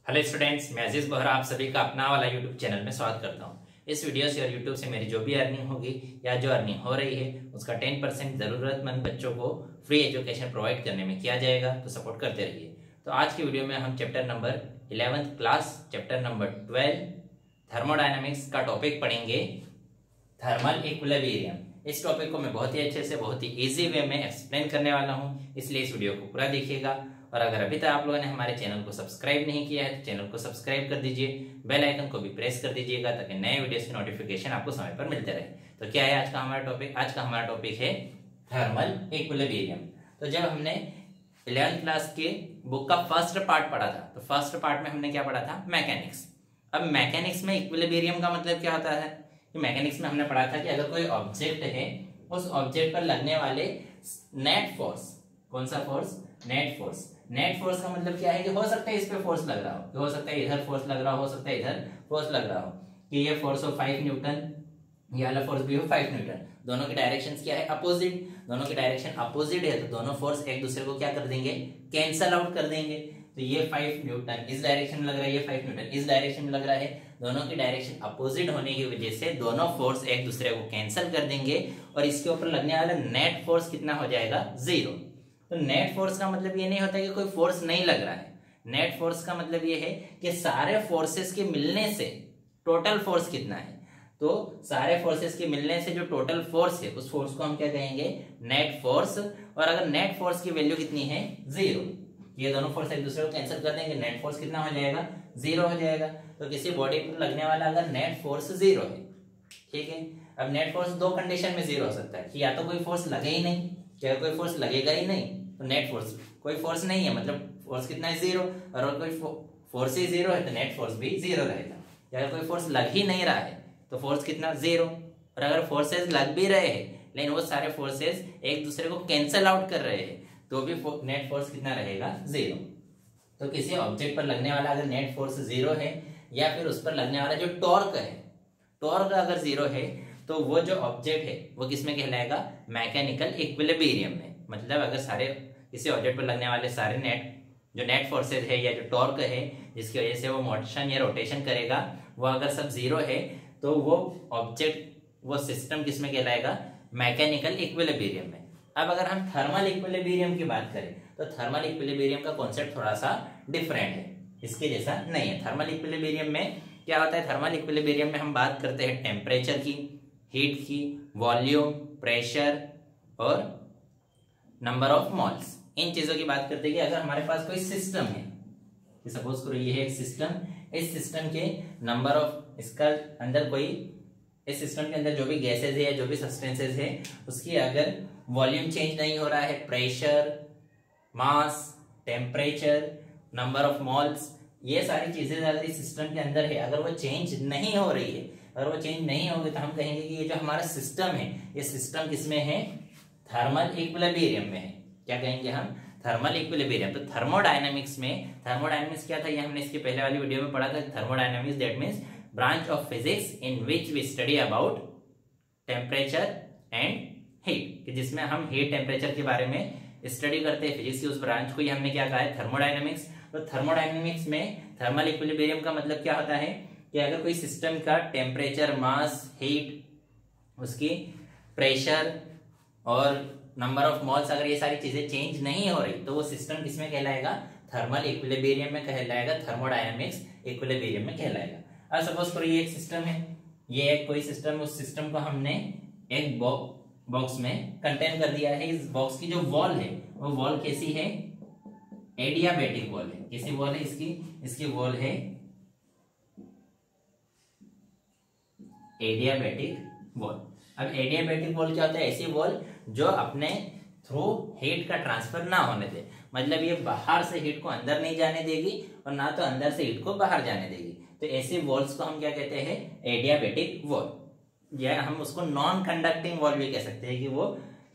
Hello students, मैं अजीज बोहरा आप सभी का अपना वाला यूट्यूब चैनल में स्वागत करता हूं। इस वीडियो से और यूट्यूब से मेरी जो भी अर्निंग होगी या जो अर्निंग हो रही है उसका 10% जरूरतमंद बच्चों को फ्री एजुकेशन प्रोवाइड करने में किया जाएगा, तो सपोर्ट करते रहिए। तो आज की वीडियो में हम chapter number 11th class chapter number 12 thermodynamics का टॉपिक पढ़ेंगे, थर्मल इक्विलिब्रियम। इस टॉपिक को मैं बहुत ही अच्छे से बहुत ही इजी वे में एक्सप्लेन करने वाला हूँ, इसलिए इस वीडियो को पूरा देखिएगा। और अगर अभी तक आप लोगों ने हमारे चैनल को सब्सक्राइब नहीं किया है तो चैनल को सब्सक्राइब कर दीजिए, बेल आइकन को भी प्रेस कर दीजिएगा ताकि नए वीडियोस की नोटिफिकेशन आपको समय पर मिलते रहे। तो क्या है आज का हमारा टॉपिक? आज का हमारा टॉपिक है थर्मल इक्विलिब्रियम। तो जब हमने 11th क्लास के बुक का फर्स्ट पार्ट पढ़ा था तो फर्स्ट पार्ट में हमने क्या पढ़ा था? मैकेनिक्स। अब मैकेनिक्स में इक्विलिब्रियम का मतलब क्या होता है? मैकेनिक्स में हमने पढ़ा था कि अगर कोई ऑब्जेक्ट है, उस ऑब्जेक्ट पर लगने वाले नेट फोर्स, कौन सा force? Net force. Net force का मतलब क्या है कि हो सकता है इस पे फोर्स लग रहा हो सकता है इधर फोर्स लग रहा हो सकता है इधर फोर्स लग रहा हो, कि ये फोर्स हो 5 न्यूटन, ये वाला फोर्स भी हो 5 न्यूटन। दोनों की डायरेक्शंस क्या है? अपोजिट। दोनों की डायरेक्शन अपोजिट है तो दोनों फोर्स एक दूसरे को क्या कर देंगे? कैंसल आउट कर देंगे। तो ये 5 न्यूटन इस डायरेक्शन में लग रहा है, ये 5 न्यूटन इस डायरेक्शन में लग रहा है। दोनों की डायरेक्शन अपोजिट होने की वजह से दोनों फोर्स एक दूसरे को कैंसिल कर देंगे और इसके ऊपर लगने वाला नेट फोर्स कितना हो जाएगा? 0। तो नेट फोर्स का मतलब ये नहीं होता कि कोई फोर्स नहीं लग रहा है। नेट फोर्स का मतलब ये है कि सारे फोर्सेस के मिलने से टोटल फोर्स कितना है। तो सारे फोर्सेस के मिलने से जो टोटल फोर्स है उस फोर्स को हम क्या कहेंगे? Net force. और अगर नेट फोर्स की वैल्यू कितनी है? 0, ये दोनों फोर्स एक दूसरे को कैंसिल कर देंगे, नेट फोर्स कितना हो जाएगा? 0 हो जाएगा। तो किसी बॉडी पर लगने वाला अगर नेट फोर्स 0 है, ठीक है। अब नेट फोर्स दो कंडीशन में 0 हो सकता है कि या तो कोई फोर्स लगे ही नहीं, क्या कोई फोर्स लगेगा ही नहीं तो नेट फोर्स, कोई फोर्स नहीं है मतलब फोर्स कितना है? 0। और कोई फोर्स ही 0 है तो नेट फोर्स भी 0 रहेगा। या कोई फोर्स लग ही नहीं रहा है तो फोर्स कितना? 0। और अगर फोर्सेस लग भी रहे हैं लेकिन वो सारे फोर्सेस एक दूसरे को कैंसिल आउट कर रहे हैं तो भी नेट फोर्स कितना रहेगा? 0। तो किसी ऑब्जेक्ट पर लगने वाला अगर नेट फोर्स 0 है या फिर उस पर लगने वाला जो टॉर्क है, टॉर्क अगर 0 है तो वो जो ऑब्जेक्ट है वो किसमें कहलाएगा? मैकेनिकल इक्विलिब्रियम में। मतलब अगर सारे किसी ऑब्जेक्ट पर लगने वाले सारे नेट फोर्सेज है या जो टॉर्क है जिसकी वजह से वो मोशन या रोटेशन करेगा, वो अगर सब 0 है तो वो ऑब्जेक्ट, वो सिस्टम किसमें कहलाएगा? मैकेनिकल इक्विलिब्रियम में। अब अगर हम थर्मल इक्विलिब्रियम की बात करें तो थर्मल इक्विलिब्रियम का कॉन्सेप्ट थोड़ा सा डिफरेंट है, इसके जैसा नहीं है। थर्मल इक्विलिब्रियम में क्या होता है? थर्मल इक्विलिब्रियम में हम बात करते हैं टेम्परेचर की, हीट की, वॉल्यूम, प्रेशर और नंबर ऑफ मोल्स, इन चीजों की बात करते हैं कि अगर हमारे पास कोई सिस्टम है, सपोज करो ये है एक सिस्टम, इस सिस्टम के नंबर ऑफ, इसका अंदर कोई, इस सिस्टम के अंदर जो भी गैसेज है या जो भी सब्सटेंसेज है उसकी अगर वॉल्यूम चेंज नहीं हो रहा है, pressure, mass, temperature, number of moles, ये सारी चीजें अगर इस सिस्टम के अंदर है, अगर वो चेंज नहीं हो रही है, अगर वो चेंज नहीं होगी तो हम कहेंगे कि ये जो हमारा सिस्टम है, ये सिस्टम किसमें है? थर्मल इक्विलिब्रियम में है। क्या कहेंगे हम? Thermal equilibrium. तो थर्मोडायनेमिक्स में, थर्मोडायनेमिक्स क्या था ये हमने इसकी पहले वाली वीडियो में पढ़ा था। Thermodynamics that means branch of physics in which we study about temperature and heat, कि जिसमें हम हीट टेम्परेचर के बारे में स्टडी करते हैं। फिजिक्स की उस ब्रांच को ही हमने क्या कहा है? थर्मोडायनेमिक्स। तो थर्मोडायनेमिक्स में थर्मल इक्विलिब्रियम का मतलब क्या होता है कि अगर कोई सिस्टम का टेम्परेचर, मास, हीट, उसकी प्रेशर और नंबर ऑफ मोल्स, अगर ये सारी चीजें चेंज नहीं हो रही तो वो सिस्टम किसमें कहलाएगा? थर्मल इक्विलिब्रियम में कहलाएगा, थर्मोडायनेमिक्स इक्विलिब्रियम में कहलाएगा। अब सपोज करो ये एक सिस्टम है, ये एक कोई सिस्टम, उस सिस्टम को हमने एक बॉक्स में कंटेन कर दिया है। इस बॉक्स की जो वॉल है वो वॉल कैसी है? एडियाबैटिक वॉल है। कैसी वॉल है इसकी वॉल है एडियाबैटिक वॉल। अब एडियाबैटिक वॉल क्या होता है? ऐसी वॉल जो अपने थ्रू हीट का ट्रांसफर ना होने दे, मतलब ये बाहर से हीट को अंदर नहीं जाने देगी और ना तो अंदर से हीट को बाहर जाने देगी। तो ऐसी वॉल्स को हम क्या कहते हैं? Adiabatic wall. या हम उसको नॉन कंडक्टिंग वॉल भी कह सकते हैं कि वो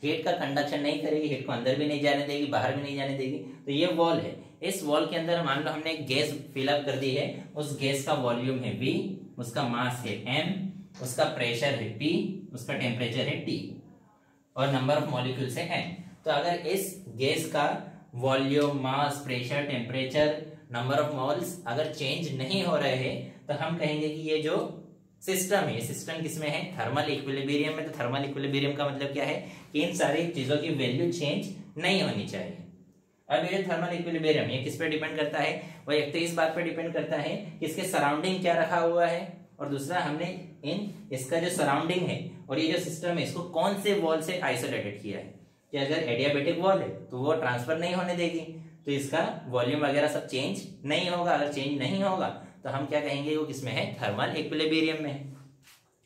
हीट का कंडक्शन नहीं करेगी, हीट को अंदर भी नहीं जाने देगी, बाहर भी नहीं जाने देगी। तो ये वॉल है। इस वॉल के अंदर मान लो हमने एक गैस फिलअप कर दी है, उस गैस का वॉल्यूम है V, उसका मास है m, उसका प्रेशर है P, उसका टेम्परेचर है T और नंबर ऑफ मॉलिक्यूल्स है n। तो अगर इस गैस का volume, mass, pressure, temperature, number of moles अगर चेंज नहीं हो रहे हैं तो हम कहेंगे कि ये जो सिस्टम है, ये सिस्टम किसमें है, थर्मल इक्विलिब्रियम में। तो थर्मल इक्विलिब्रियम का मतलब क्या है कि इन सारी चीजों की वैल्यू चेंज नहीं होनी चाहिए। अब ये थर्मल इक्विलिब्रियम ये किस पे डिपेंड करता है, वो एक तो इस बात पे डिपेंड करता है कि इसके सराउंडिंग क्या रखा हुआ है, और दूसरा हमने इसका जो सराउंडिंग है और ये जो सिस्टम है इसको कौन से वॉल से आइसोलेटेड किया है। कि अगर एडियाबेटिक वॉल है तो वो ट्रांसफर नहीं होने देगी, तो इसका वॉल्यूम वगैरह सब चेंज नहीं होगा। अगर चेंज नहीं होगा तो हम क्या कहेंगे, वो किसमें है, थर्मल इक्विलिब्रियम में है।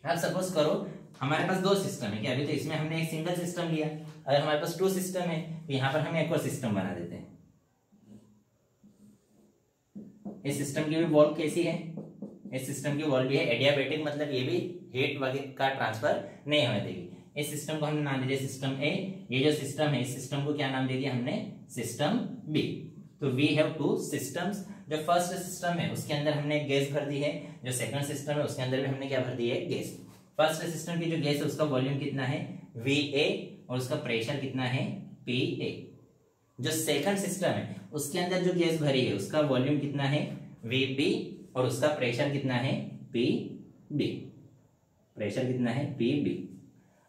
अब सपोज करो हमारे पास दो सिस्टम है, कि अभी तो इसमें हमने एक सिंगल सिस्टम लिया, अगर हमारे पास टू सिस्टम है तो यहाँ पर हम एक और सिस्टम बना देते हैं। इस सिस्टम की भी वॉल कैसी है, इस सिस्टम की वॉल भी है एडियाबेटिक, मतलब ये भी हीट वगैरह का ट्रांसफर नहीं होने देगी। इस सिस्टम को हमने नाम दे दिया सिस्टम ए, ये जो सिस्टम है इस सिस्टम को क्या नाम दे दिया हमने, सिस्टम बी। तो वी हैव टू सिस्टम्स। जो फर्स्ट सिस्टम है उसके अंदर हमने गैस भर दी है, जो सेकंड सिस्टम है उसके अंदर भी हमने क्या भर दी है, गैस। फर्स्ट सिस्टम की जो गैस है उसका वॉल्यूम कितना है, VA, और उसका प्रेशर कितना है, PA। जो सेकंड सिस्टम है उसके अंदर जो गैस भरी है उसका वॉल्यूम कितना है, VB, और उसका प्रेशर कितना है, PB। प्रेशर कितना है, PB।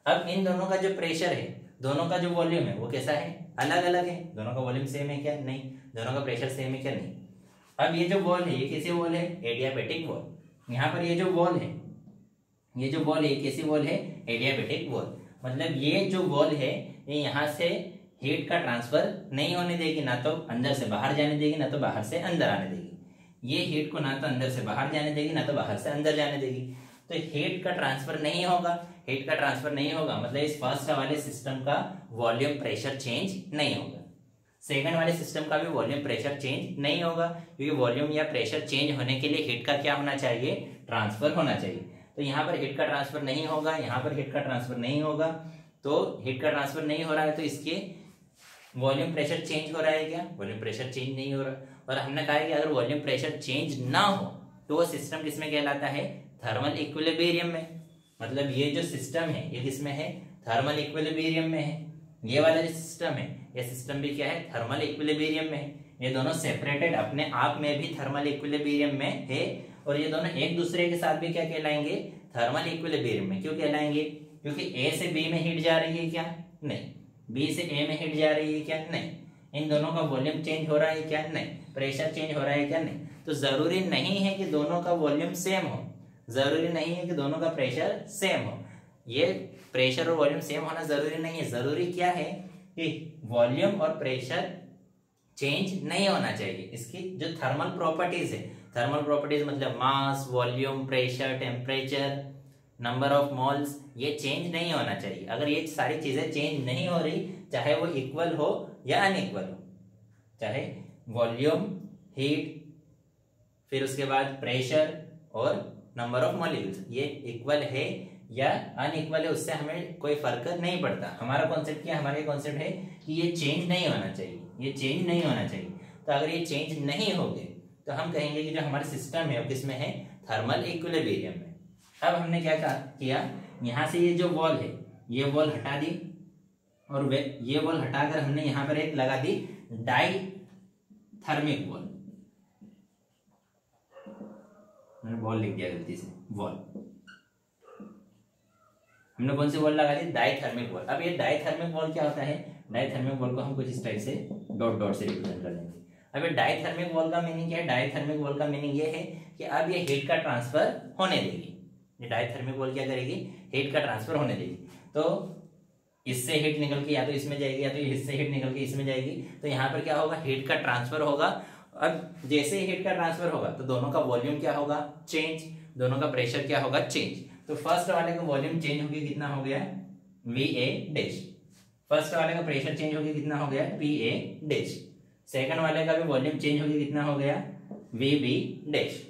अब इन दोनों का जो प्रेशर है, दोनों का जो वॉल्यूम है वो कैसा है, अलग अलग है। दोनों का वॉल्यूम सेम है क्या, नहीं। दोनों का प्रेशर सेम है क्या, नहीं। अब ये जो वॉल है ये कैसी वॉल है, एडियाबेटिक वॉल। यहाँ पर ये जो वॉल है, ये जो वॉल है कैसी वॉल है, एडियाबेटिक वॉल। मतलब ये जो वॉल है ये यहाँ से हीट का ट्रांसफर नहीं होने देगी, ना तो अंदर से बाहर जाने देगी ना तो बाहर से अंदर आने देगी। ये हीट को ना तो अंदर से बाहर जाने देगी ना तो बाहर से अंदर जाने देगी। तो हीट का ट्रांसफर नहीं होगा, हीट का ट्रांसफर नहीं होगा मतलब इस फर्स्ट वाले सिस्टम का वॉल्यूम प्रेशर चेंज नहीं होगा, सेकंड वाले सिस्टम का भी वॉल्यूम प्रेशर चेंज नहीं होगा, क्योंकि वॉल्यूम या प्रेशर चेंज होने के लिए हीट का क्या होना चाहिए, ट्रांसफर होना चाहिए। तो यहाँ पर हीट का ट्रांसफर नहीं होगा, यहाँ पर हीट का ट्रांसफर नहीं होगा। तो हीट का ट्रांसफर नहीं हो रहा है तो इसके वॉल्यूम प्रेशर चेंज हो रहा है क्या, वॉल्यूम प्रेशर चेंज नहीं हो रहा। और हमने कहा है कि अगर वॉल्यूम प्रेशर चेंज ना हो तो वो सिस्टम किसमें कहलाता है, थर्मल इक्विलिब्रियम में। मतलब ये जो सिस्टम है ये किसमें है, थर्मल इक्विलिब्रियम में है। ये वाला जो सिस्टम है ये सिस्टम भी क्या है, थर्मल इक्विलिब्रियम में है। ये दोनों सेपरेटेड अपने आप में भी थर्मल इक्विलिब्रियम में है, और ये दोनों एक दूसरे के साथ भी क्या कहलाएंगे, थर्मल इक्विलिब्रियम में। क्यों कहलाएंगे, क्योंकि ए से बी में हीट जा रही है क्या, नहीं। बी से ए में हीट जा रही है क्या, नहीं। इन दोनों का वॉल्यूम चेंज हो रहा है क्या, नहीं। प्रेशर चेंज हो रहा है क्या, नहीं। तो जरूरी नहीं है कि दोनों का वॉल्यूम सेम हो, जरूरी नहीं है कि दोनों का प्रेशर सेम हो। ये प्रेशर और वॉल्यूम सेम होना जरूरी नहीं है। जरूरी क्या है कि वॉल्यूम और प्रेशर चेंज नहीं होना चाहिए। इसकी जो थर्मल प्रॉपर्टीज है, थर्मल प्रॉपर्टीज मतलब mass, volume, pressure, temperature, number of moles, ये चेंज नहीं होना चाहिए। अगर ये सारी चीजें चेंज नहीं हो रही, चाहे वो इक्वल हो या अनइक्वल हो, चाहे वॉल्यूम, हीट, फिर उसके बाद प्रेशर और नंबर ऑफ मॉलिक्यूल्स, ये इक्वल है या अनइक्वल है, उससे हमें कोई फर्क नहीं पड़ता। हमारा कॉन्सेप्ट क्या, हमारा कॉन्सेप्ट है कि ये चेंज नहीं होना चाहिए, ये चेंज नहीं होना चाहिए। तो अगर ये चेंज नहीं होंगे तो हम कहेंगे कि जो हमारा सिस्टम है वो किसमें है, थर्मल इक्विलिब्रियम में। अब हमने क्या किया, यहाँ से ये जो वॉल है ये वॉल हटा दी, और ये वॉल हटाकर हमने यहाँ पर एक लगा दी डाई थर्मिक वॉल। मैंने वॉल लिख दिया गलती से, वॉल। हमने कौन सी वॉल लगा दी, डाइथर्मिक वॉल। अब ये डाइथर्मिक वॉल क्या होता है, डाइथर्मिक वॉल को हम कुछ इस टाइप से डॉट डॉट से रिप्रेजेंट कर देंगे। अब ये डाइथर्मिक वॉल का मीनिंग क्या है, डाइथर्मिक वॉल का मीनिंग ये है कि अब ये हीट का ट्रांसफर होने देगी। ये डाइथर्मिक वॉल क्या करेगी, हीट का ट्रांसफर होने देगी। तो इससे हीट निकल के या तो इसमें जाएगी या तो इससे हीट निकल के इसमें जाएगी। तो यहाँ पर क्या होगा, हीट का ट्रांसफर होगा। अब जैसे ही हीट का ट्रांसफर होगा तो दोनों का वॉल्यूम क्या होगा, चेंज, दोनों का प्रेशर क्या होगा, चेंज। तो फर्स्ट वाले का वॉल्यूम चेंज हो गया, कितना हो गया, VA डैश। फर्स्ट वाले का प्रेशर चेंज हो गया, कितना हो गया, PA डैश। सेकंड वाले का भी वॉल्यूम चेंज हो गया, कितना हो गया, VB डैश।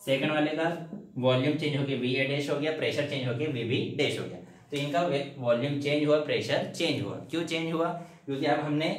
सेकंड वाले का वॉल्यूम चेंज हो गया, VA डैश हो गया, प्रेशर चेंज हो गया, VB डैश हो गया। तो इनका वॉल्यूम चेंज हुआ, प्रेशर चेंज हुआ। क्यों चेंज हुआ, क्योंकि अब हमने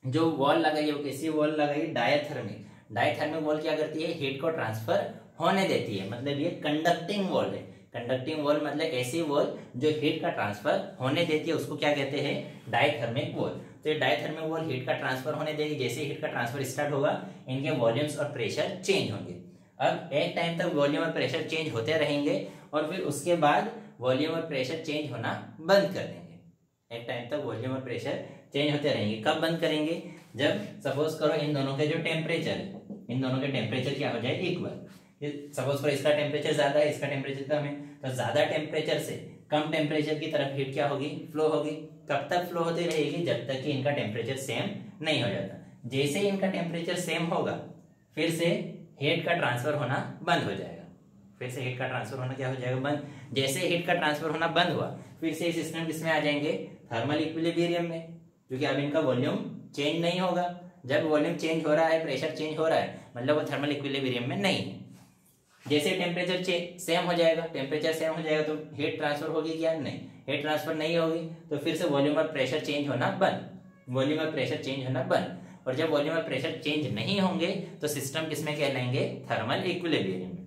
जो वॉल लगाई है वो कैसी वॉल लगाई, डायथर्मिक। डायथर्मिक वॉल क्या करती है, हीट को ट्रांसफर होने देती है, मतलब ये कंडक्टिंग वॉल है। कंडक्टिंग वॉल मतलब ऐसी वॉल जो हीट का ट्रांसफर होने देती है, उसको क्या कहते हैं, डायथर्मिक वॉल। तो ये डायथर्मल वॉल हीट का ट्रांसफर होने देगी। जैसे हीट का ट्रांसफर स्टार्ट होगा इनके वॉल्यूम्स और प्रेशर चेंज होंगे। अब एक टाइम तक वॉल्यूम और प्रेशर चेंज होते रहेंगे और फिर उसके बाद वॉल्यूम और प्रेशर चेंज होना बंद कर देंगे। एक टाइम तक वॉल्यूम और प्रेशर चेंज होते रहेंगे। कब बंद करेंगे? जब सपोज करो इन दोनों के जो टेम्परेचर है, इन दोनों के टेम्परेचर क्या हो जाए, इक्वल। सपोज करो इसका टेम्परेचर ज्यादा है, इसका टेम्परेचर कम है, तो ज्यादा टेम्परेचर से कम टेम्परेचर की तरफ हीट क्या होगी, फ्लो होगी। कब तक फ्लो होती रहेगी? जब तक कि इनका टेम्परेचर सेम नहीं हो जाता। जैसे ही इनका टेम्परेचर सेम होगा फिर से हीट का ट्रांसफर होना बंद हो जाएगा। फिर से हीट का ट्रांसफर होना क्या हो जाएगा, बंद। जैसे हीट का ट्रांसफर होना बंद हुआ फिर से इस सिस्टम किसमें आ जाएंगे, थर्मल इक्विलिब्रियम में, क्योंकि अब इनका वॉल्यूम चेंज नहीं होगा। जब वॉल्यूम चेंज हो रहा है, प्रेशर चेंज हो रहा है, मतलब वो थर्मल इक्विलिब्रियम में नहीं है। जैसे टेम्परेचर सेम हो जाएगा, टेम्परेचर सेम हो जाएगा तो हीट ट्रांसफर होगी क्या, नहीं। हीट ट्रांसफर नहीं होगी तो फिर से वॉल्यूम और प्रेशर चेंज होना बंद, वॉल्यूम और प्रेशर चेंज होना बंद। और जब वॉल्यूम और प्रेशर चेंज नहीं होंगे तो सिस्टम किसमें कहलाएंगे, थर्मल इक्विलिब्रियम में।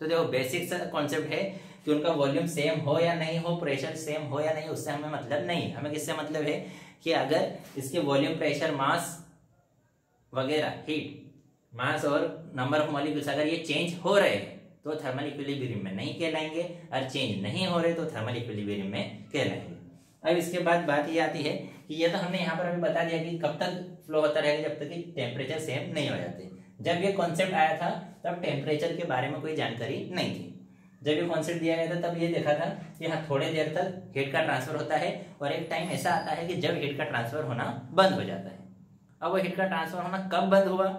तो देखो बेसिक सा कॉन्सेप्ट है कि उनका वॉल्यूम सेम हो या नहीं हो, प्रेशर सेम हो या नहीं, उससे हमें मतलब नहीं। हमें किससे मतलब है कि अगर इसके वॉल्यूम, प्रेशर, मास वगैरह, हीट, मास और नंबर ऑफ मॉलिक्यूल्स अगर ये चेंज हो रहे हैं तो थर्मल इक्विलिब्रियम में नहीं कहलाएंगे, और चेंज नहीं हो रहे तो थर्मल इक्विलिब्रियम में कहलाएंगे। अब इसके बाद बात ये आती है कि ये तो हमने यहाँ पर अभी बता दिया कि कब तक फ्लो होता रहेगा, जब तक कि टेम्परेचर सेम नहीं हो जाते। जब ये कॉन्सेप्ट आया था तब टेम्परेचर के बारे में कोई जानकारी नहीं थी। जब ये कॉन्सेप्ट दिया गया था तब ये देखा था कि हाँ थोड़े देर तक हीट का ट्रांसफर होता है और एक टाइम ऐसा आता है कि जब हीट का ट्रांसफर होना बंद हो जाता है। अब वो हीट का ट्रांसफर होना कब बंद हुआ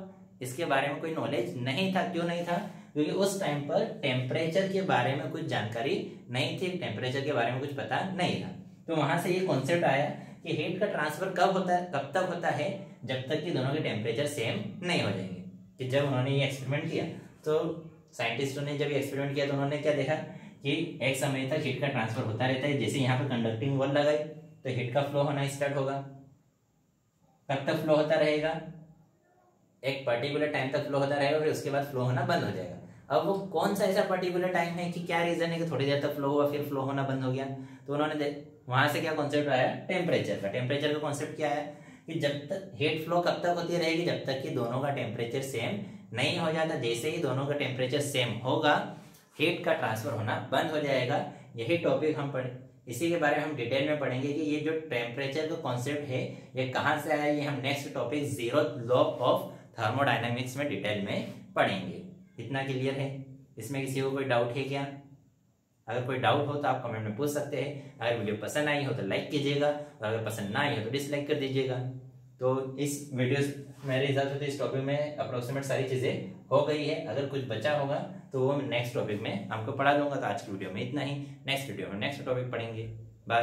इसके बारे में कोई नॉलेज नहीं था। क्यों नहीं था? क्योंकि उस टाइम पर टेम्परेचर के बारे में कुछ जानकारी नहीं थी, टेम्परेचर के बारे में कुछ पता नहीं था। तो वहां से ये कॉन्सेप्ट आया कि हीट का ट्रांसफर कब होता है, कब तक होता है, जब तक कि दोनों के टेम्परेचर सेम नहीं हो जाएंगे। कि जब उन्होंने ये एक्सपेरिमेंट किया तो साइंटिस्टों ने जब ये एक्सपेरिमेंट किया तो उन्होंने क्या देखा कि एक समय तक हीट का ट्रांसफर होता रहता है। जैसे यहाँ पे कंडक्टिंग वॉल लगाई तो हीट का फ्लो होना स्टार्ट होगा। कब तक फ्लो होता रहेगा, एक पर्टिकुलर टाइम तक फ्लो होता रहेगा, फिर उसके बाद फ्लो होना बंद हो जाएगा। अब वो कौन सा ऐसा पर्टिकुलर टाइम है कि क्या रीजन है कि थोड़ी देर तक फ्लो हुआ फिर फ्लो होना बंद हो गया। तो उन्होंने वहां से क्या कॉन्सेप्ट आया, टेम्परेचर का। टेम्परेचर का कॉन्सेप्ट क्या है कि जब तक हीट फ्लो कब तक होती रहेगी, जब तक कि दोनों का टेम्परेचर सेम नहीं हो जाता। जैसे ही दोनों का टेम्परेचर सेम होगा हीट का ट्रांसफर होना बंद हो जाएगा। यही टॉपिक हम पढ़े, इसी के बारे में हम डिटेल में पढ़ेंगे कि ये जो टेम्परेचर का कॉन्सेप्ट है ये कहाँ से आया। ये हम next topic zeroth law of thermodynamics में डिटेल में पढ़ेंगे। इतना क्लियर है? इसमें किसी को कोई डाउट है क्या? अगर कोई डाउट हो तो आप कमेंट में पूछ सकते हैं। अगर वीडियो पसंद आई हो तो लाइक कीजिएगा और अगर पसंद ना आई हो तो डिसलाइक कर दीजिएगा। तो इस वीडियो मेरे हिसाब से इस टॉपिक में अप्रोक्सीमेट सारी चीजें हो गई है। अगर कुछ बचा होगा तो वो मैं नेक्स्ट टॉपिक में आपको पढ़ा दूंगा। तो आज की वीडियो में इतना ही, नेक्स्ट वीडियो में नेक्स्ट टॉपिक पढ़ेंगे।